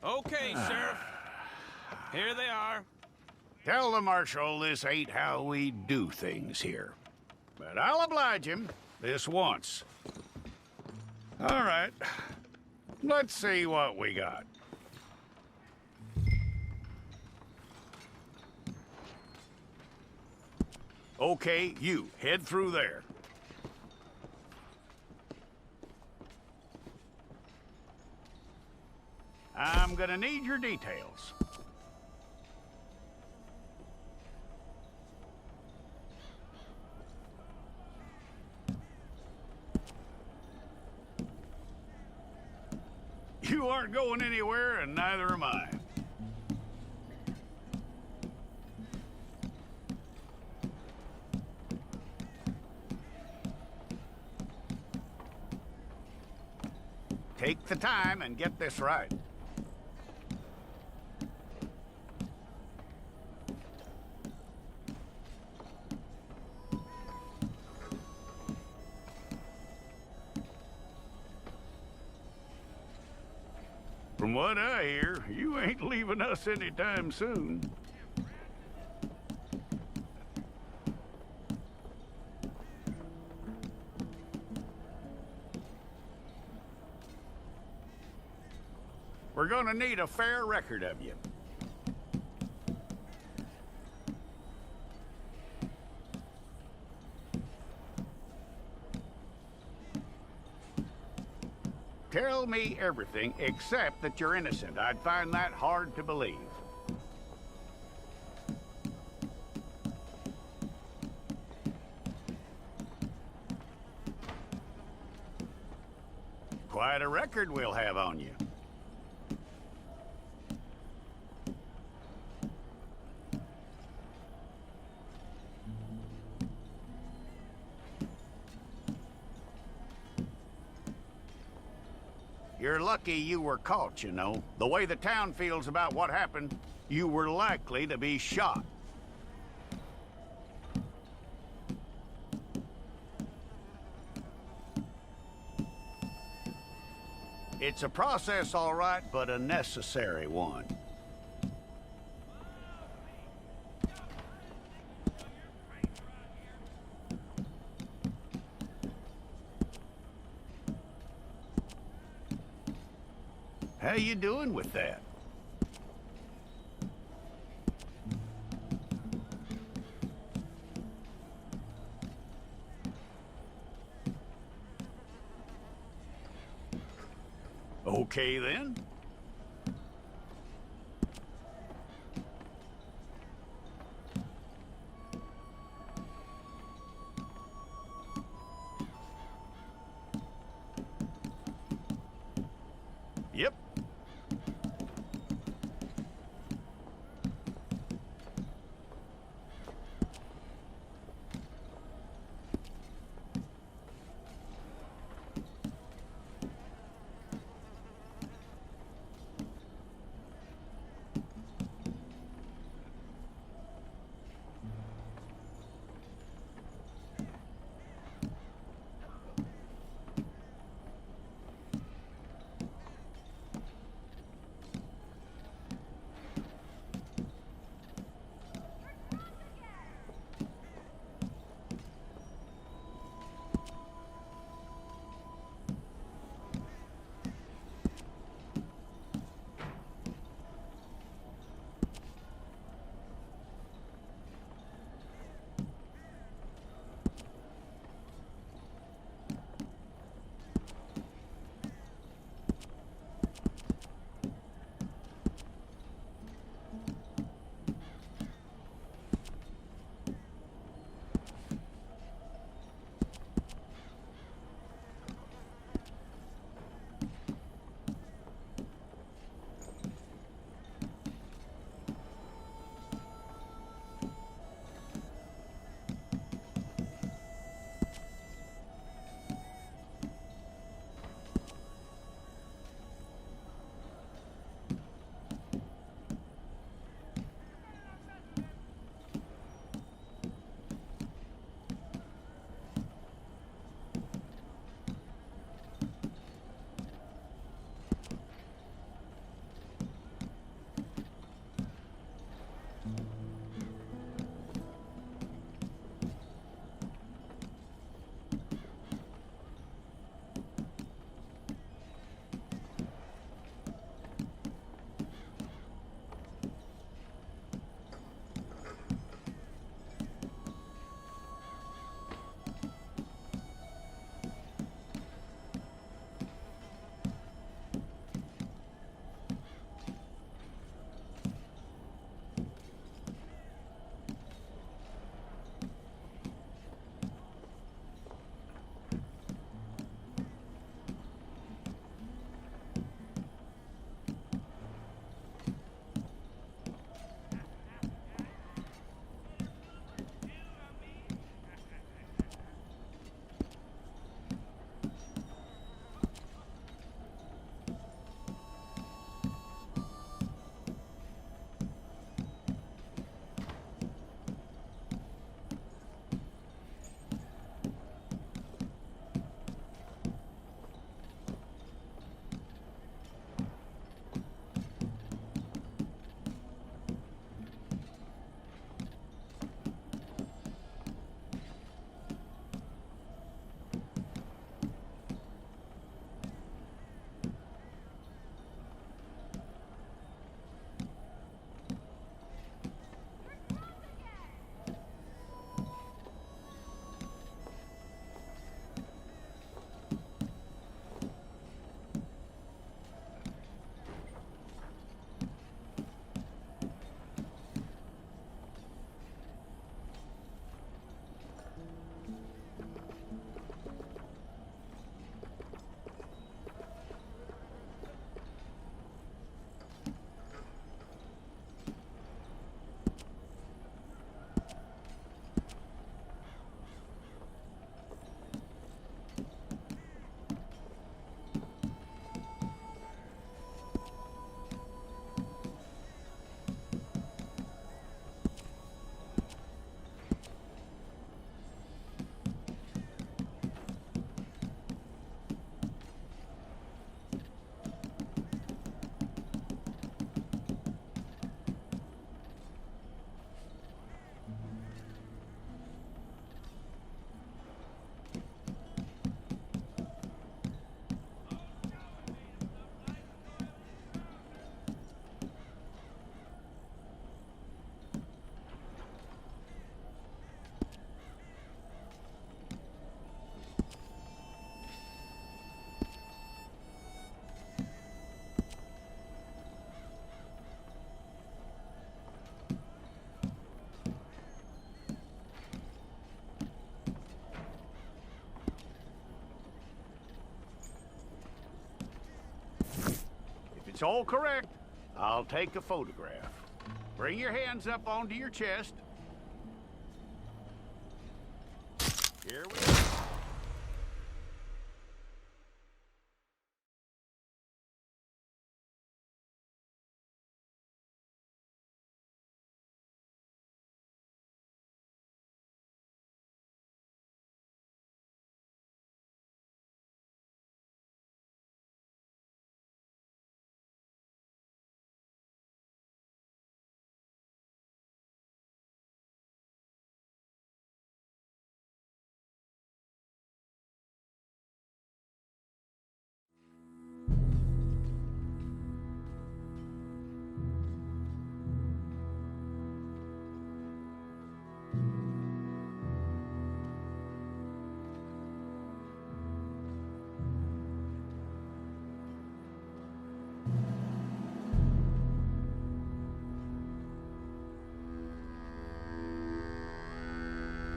Okay, Sheriff. Here they are. Tell the Marshal this ain't how we do things here. But I'll oblige him this once. All right. Let's see what we got. Okay, you, head through there. I'm gonna need your details. You aren't going anywhere, and neither am I. Take the time and get this right. From what I hear, you ain't leaving us anytime soon. We're gonna need a fair record of you. Tell me everything except that you're innocent. I'd find that hard to believe. Quite a record we'll have on you. You're lucky you were caught, you know. The way the town feels about what happened, you were likely to be shot. It's a process, all right, but a necessary one. How you doing with that? Okay, then. Yep. It's all correct. I'll take a photograph. Bring your hands up onto your chest. Here we go.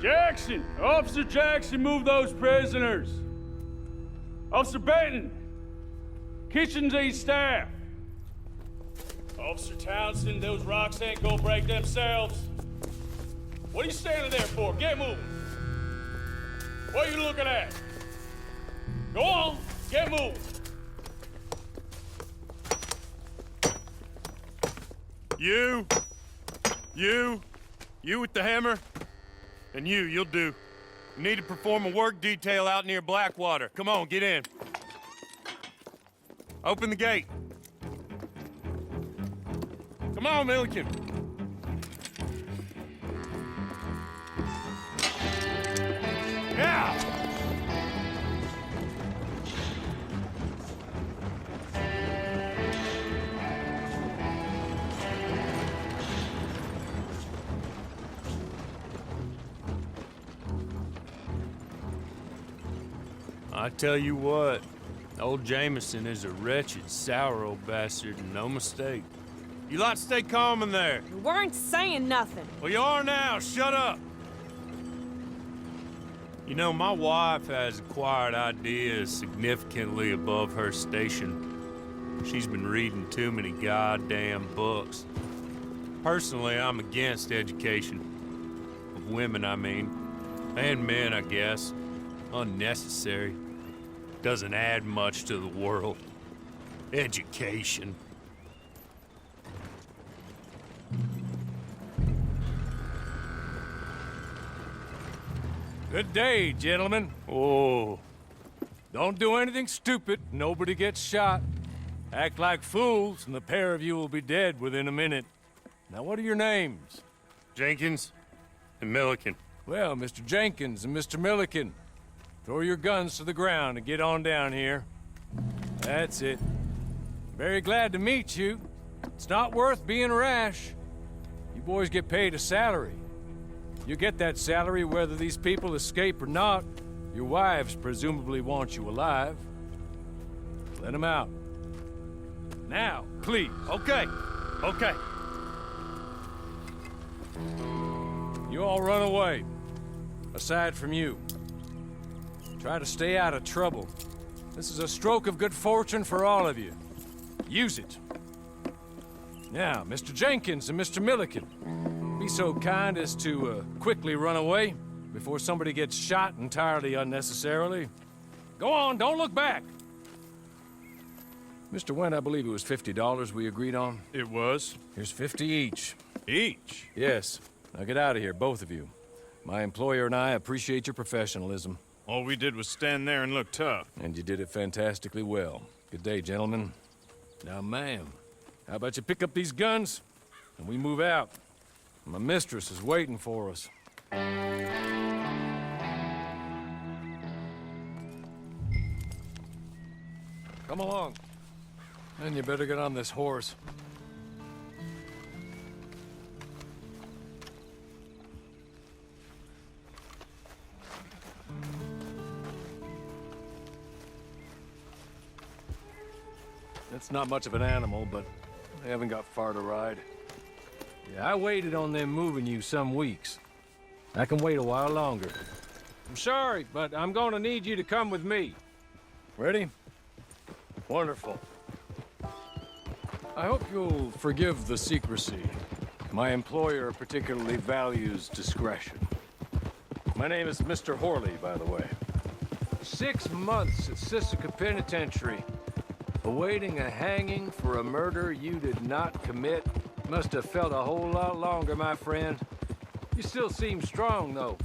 Jackson! Officer Jackson, move those prisoners! Officer Benton! Kitchens aid staff! Officer Townsend, those rocks ain't gonna break themselves. What are you standing there for? Get moving! What are you looking at? Go on, get moving! You with the hammer? And you'll do. You need to perform a work detail out near Blackwater. Come on, get in. Open the gate. Come on, Milliken. Yeah! I tell you what, old Jameson is a wretched, sour old bastard, and no mistake. You lot stay calm in there. We weren't saying nothing. Well, you are now. Shut up. You know, my wife has acquired ideas significantly above her station. She's been reading too many goddamn books. Personally, I'm against education. Of women, I mean. And men, I guess. Unnecessary. Doesn't add much to the world. Education. Good day, gentlemen. Oh, Don't do anything stupid. Nobody gets shot. Act like fools, and the pair of you will be dead within a minute. Now, what are your names? Jenkins and Milliken. Well, Mr. Jenkins and Mr. Milliken, throw your guns to the ground and get on down here. That's it. Very glad to meet you. It's not worth being rash. You boys get paid a salary. You get that salary whether these people escape or not. Your wives presumably want you alive. Let them out. Now, please. Okay. You all run away. Aside from you. Try to stay out of trouble. This is a stroke of good fortune for all of you. Use it. Now, Mr. Jenkins and Mr. Milliken, be so kind as to quickly run away before somebody gets shot entirely unnecessarily. Go on, don't look back. Mr. Went, I believe it was $50 we agreed on. It was. Here's 50 each. Each? Yes. Now get out of here, both of you. My employer and I appreciate your professionalism. All we did was stand there and look tough. And you did it fantastically well. Good day, gentlemen. Now, ma'am, how about you pick up these guns and we move out? My mistress is waiting for us. Come along. And you better get on this horse. It's not much of an animal, but they haven't got far to ride. Yeah, I waited on them moving you some weeks. I can wait a while longer. I'm sorry, but I'm gonna need you to come with me. Ready? Wonderful. I hope you'll forgive the secrecy. My employer particularly values discretion. My name is Mr. Horley, by the way. 6 months at Sisika Penitentiary, awaiting a hanging for a murder you did not commit. Must have felt a whole lot longer, my friend. You still seem strong, though.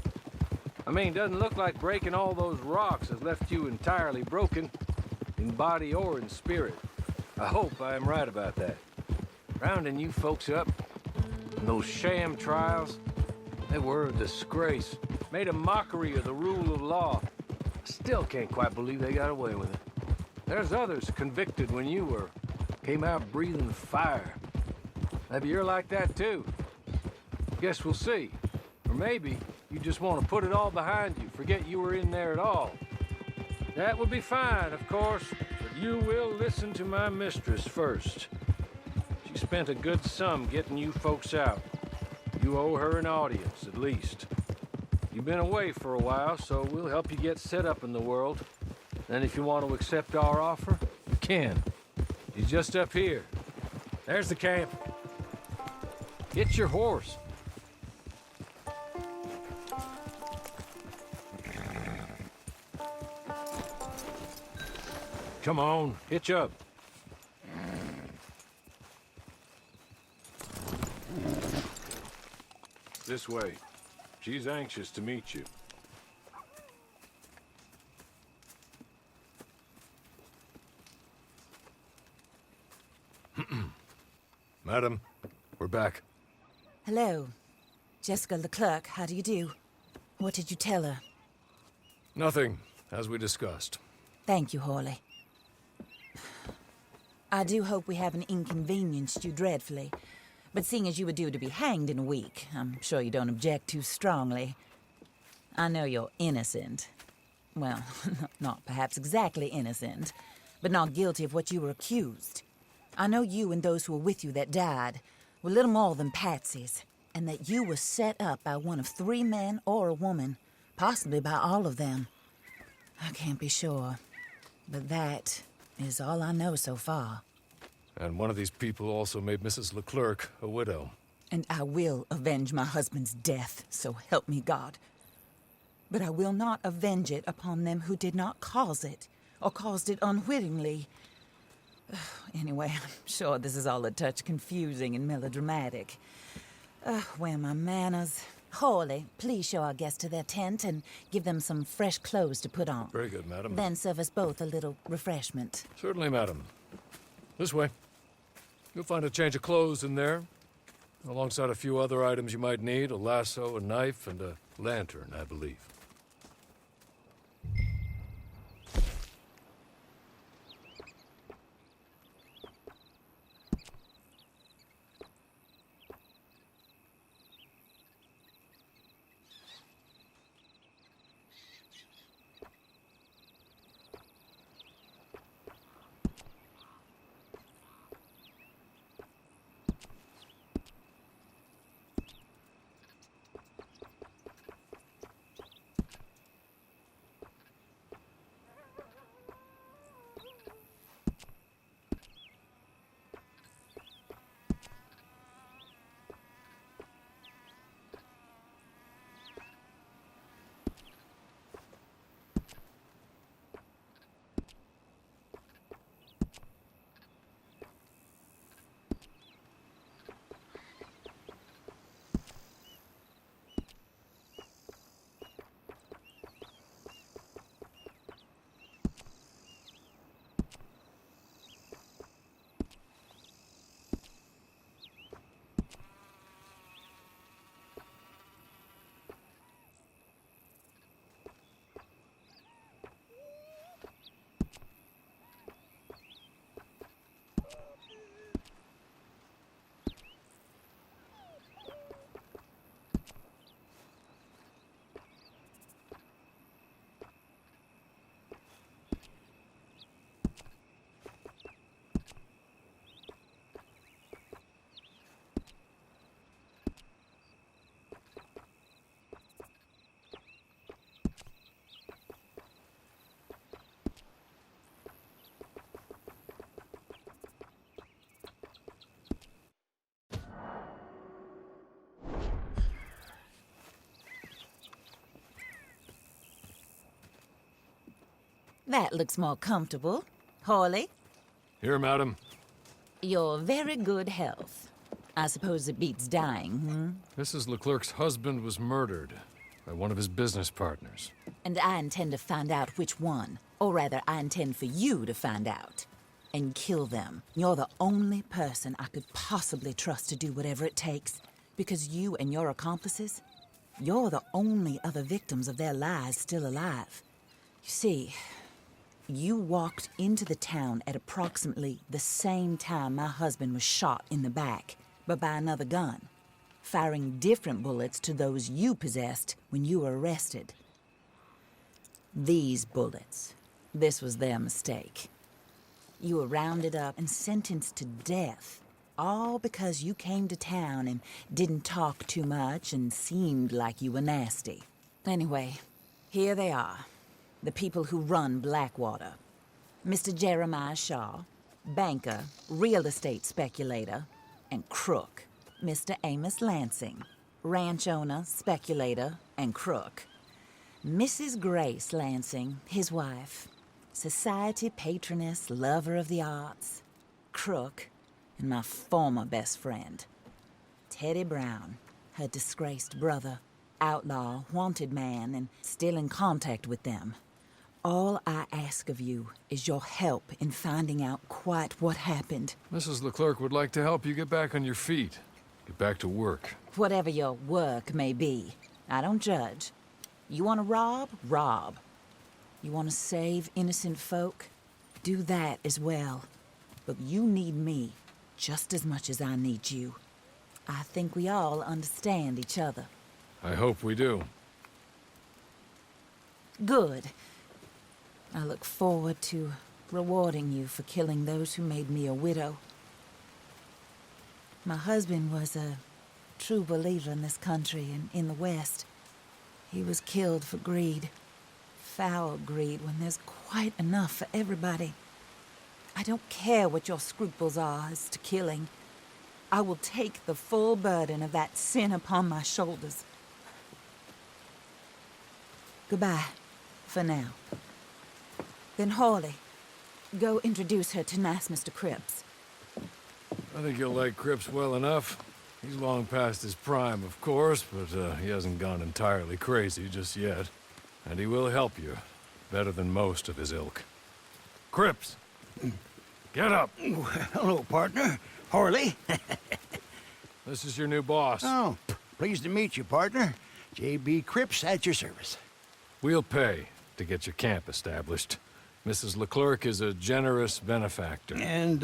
I mean, doesn't look like breaking all those rocks has left you entirely broken, in body or in spirit. I hope I am right about that. Rounding you folks up, and those sham trials, they were a disgrace. Made a mockery of the rule of law. Still can't quite believe they got away with it. There's others convicted when you were. Came out breathing fire. Maybe you're like that too. Guess we'll see. Or maybe you just want to put it all behind you, forget you were in there at all. That would be fine, of course, but you will listen to my mistress first. She spent a good sum getting you folks out. You owe her an audience, at least. You've been away for a while, so we'll help you get set up in the world. Then if you want to accept our offer, you can. He's just up here. There's the camp. Get your horse. Come on, hitch up. This way. She's anxious to meet you. Madam, we're back. Hello. Jessica Leclerc, how do you do? What did you tell her? Nothing, as we discussed. Thank you, Horley. I do hope we haven't inconvenienced you dreadfully. But seeing as you were due to be hanged in a week, I'm sure you don't object too strongly. I know you're innocent. Well, not perhaps exactly innocent, but not guilty of what you were accused. I know you and those who were with you that died were little more than patsies, and that you were set up by one of 3 men or a woman, possibly by all of them. I can't be sure, but that is all I know so far. And one of these people also made Mrs. Leclerc a widow. And I will avenge my husband's death, so help me God. But I will not avenge it upon them who did not cause it, or caused it unwittingly. Anyway, I'm sure this is all a touch confusing and melodramatic. Where are my manners? Horley, please show our guests to their tent and give them some fresh clothes to put on. Very good, madam. Then serve us both a little refreshment. Certainly, madam. This way. You'll find a change of clothes in there, alongside a few other items you might need, a lasso, a knife, and a lantern, I believe. That looks more comfortable. Hawley, Here, madam. your very good health. I suppose it beats dying, Mrs. Leclerc's husband was murdered by one of his business partners. And I intend to find out which one. Or rather, I intend for you to find out. And kill them. You're the only person I could possibly trust to do whatever it takes. Because you and your accomplices, you're the only other victims of their lies still alive. You see, you walked into the town at approximately the same time my husband was shot in the back, but by another gun, firing different bullets to those you possessed when you were arrested. These bullets, this was their mistake. You were rounded up and sentenced to death, all because you came to town and didn't talk too much and seemed like you were nasty. Anyway, here they are, the people who run Blackwater. Mr. Jeremiah Shaw, banker, real estate speculator, and crook. Mr. Amos Lansing, ranch owner, speculator, and crook. Mrs. Grace Lansing, his wife, society patroness, lover of the arts, crook, and my former best friend. Teddy Brown, her disgraced brother, outlaw, wanted man, and still in contact with them. All I ask of you is your help in finding out quite what happened. Mrs. Leclerc would like to help you get back on your feet. Get back to work. Whatever your work may be, I don't judge. You want to rob? Rob. You want to save innocent folk? Do that as well. But you need me just as much as I need you. I think we all understand each other. I hope we do. Good. I look forward to rewarding you for killing those who made me a widow. My husband was a true believer in this country and in the West. He was killed for greed. Foul greed when there's quite enough for everybody. I don't care what your scruples are as to killing. I will take the full burden of that sin upon my shoulders. Goodbye, for now. Then Hawley, go introduce her to nice Mr. Cripps. I think you'll like Cripps well enough. He's long past his prime, of course, but he hasn't gone entirely crazy just yet. And he will help you, better than most of his ilk. Cripps! Get up! Hello, partner. Harley. This is your new boss. Oh, pleased to meet you, partner. J.B. Cripps at your service. We'll pay to get your camp established. Mrs. Leclerc is a generous benefactor. And,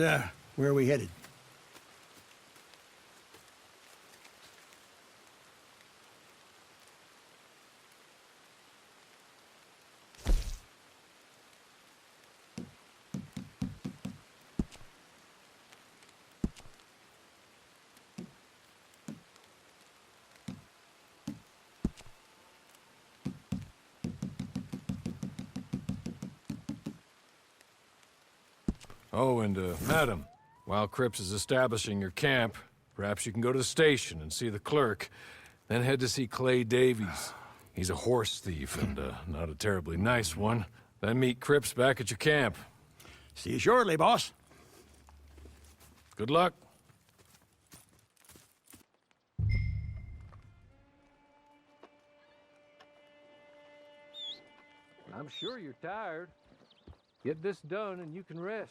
where are we headed? Oh, and, madam, while Cripps is establishing your camp, perhaps you can go to the station and see the clerk, then head to see Clay Davies. He's a horse thief, and, not a terribly nice one. Then meet Cripps back at your camp. See you shortly, boss. Good luck. I'm sure you're tired. Get this done and you can rest.